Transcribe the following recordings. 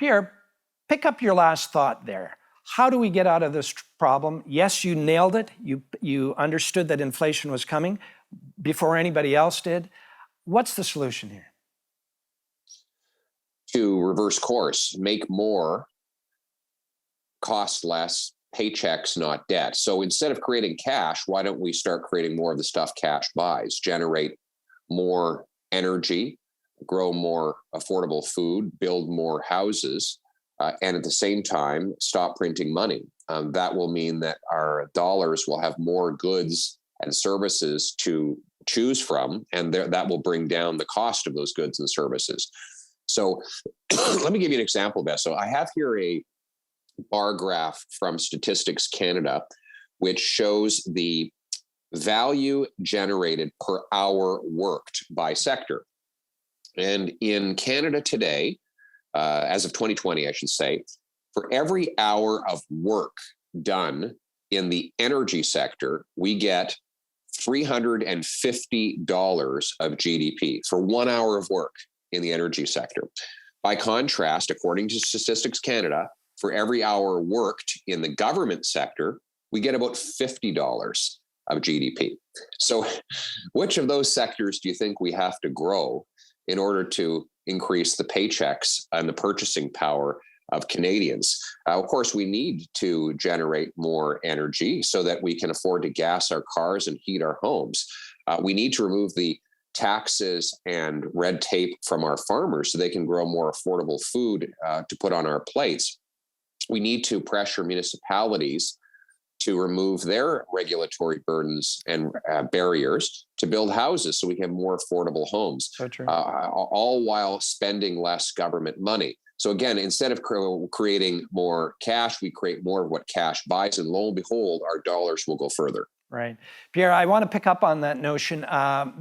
Pierre, pick up your last thought there. How do we get out of this problem? Yes, you nailed it. You understood that inflation was coming before anybody else did. What's the solution here? To reverse course, make more, cost less, paychecks, not debt. So instead of creating cash, why don't we start creating more of the stuff cash buys, generate more energy, grow more affordable food, build more houses, and at the same time, stop printing money. That will mean that our dollars will have more goods and services to choose from, and that will bring down the cost of those goods and services. So let me give you an example, Ves. So I have here a bar graph from Statistics Canada, which shows the value generated per hour worked by sector. And in Canada today, as of 2020, I should say, for every hour of work done in the energy sector, we get $350 of GDP for 1 hour of work in the energy sector. By contrast, according to Statistics Canada, for every hour worked in the government sector, we get about $50 of GDP. So which of those sectors do you think we have to grow in order to increase the paychecks and the purchasing power of Canadians? Of course, we need to generate more energy so that we can afford to gas our cars and heat our homes. We need to remove the taxes and red tape from our farmers so they can grow more affordable food to put on our plates. We need to pressure municipalities to remove their regulatory burdens and barriers to build houses so we can have more affordable homes, So true. all while spending less government money. So again, instead of creating more cash, we create more of what cash buys, and lo and behold, our dollars will go further. Right. Pierre, I want to pick up on that notion.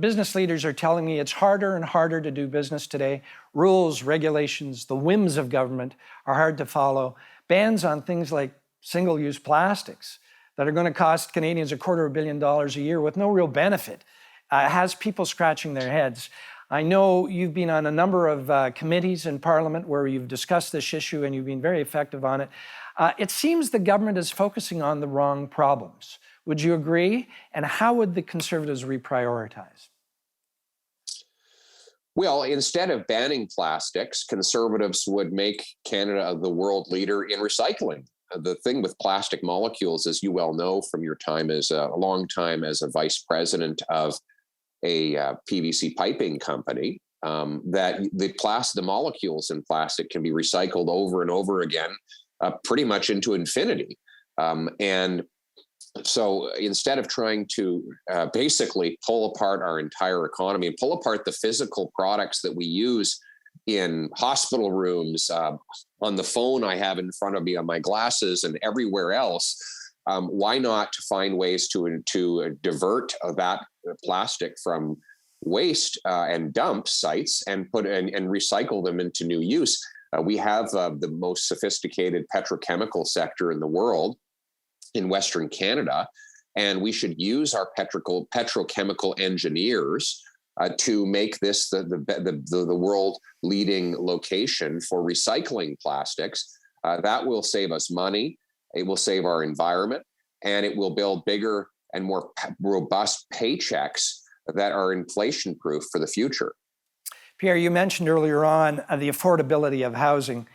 Business leaders are telling me it's harder and harder to do business today. Rules, regulations, the whims of government are hard to follow. Bans on things like single-use plastics that are going to cost Canadians $250 million a year with no real benefit has people scratching their heads. I know you've been on a number of committees in Parliament where you've discussed this issue and you've been very effective on it. It seems the government is focusing on the wrong problems. Would you agree? And how would the Conservatives reprioritize? Well, instead of banning plastics, Conservatives would make Canada the world leader in recycling. The thing with plastic molecules, as you well know from your time as a long time as a vice president of a PVC piping company, that the molecules in plastic can be recycled over and over again, pretty much into infinity. And so instead of trying to basically pull apart our entire economy and pull apart the physical products that we use in hospital rooms, on the phone I have in front of me, on my glasses, and everywhere else, why not find ways to divert that plastic from waste and dump sites and recycle them into new use? We have the most sophisticated petrochemical sector in the world in Western Canada, and we should use our petrochemical engineers to make this the world leading location for recycling plastics. That will save us money, it will save our environment, and it will build bigger and more robust paychecks that are inflation proof for the future. Pierre, you mentioned earlier on the affordability of housing.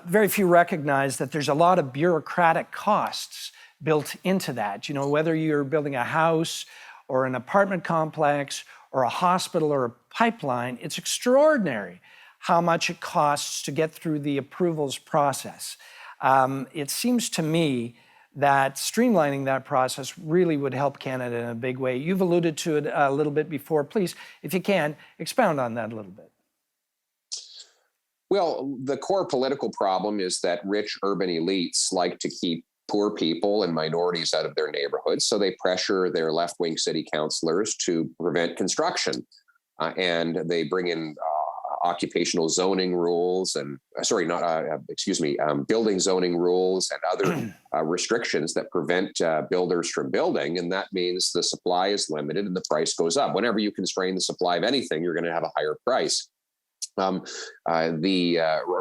Very few recognize that there's a lot of bureaucratic costs built into that. You know, whether you're building a house or an apartment complex or a hospital or a pipeline, it's extraordinary how much it costs to get through the approvals process. It seems to me that streamlining that process really would help Canada in a big way. You've alluded to it a little bit before. Please, if you can, expound on that a little bit. Well, the core political problem is that rich urban elites like to keep poor people and minorities out of their neighborhoods, so they pressure their left-wing city councillors to prevent construction. And they bring in occupational zoning rules and, building zoning rules and other restrictions that prevent builders from building. And that means the supply is limited and the price goes up. Whenever you constrain the supply of anything, you're going to have a higher price. A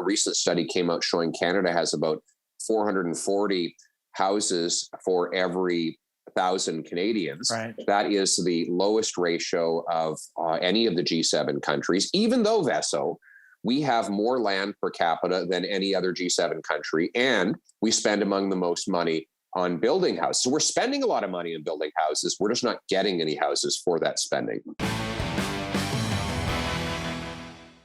recent study came out showing Canada has about 440 houses for every 1,000 Canadians. Right. That is the lowest ratio of any of the G7 countries, even though, Veso, we have more land per capita than any other G7 country, and we spend among the most money on building houses. So we're spending a lot of money on building houses. We're just not getting any houses for that spending.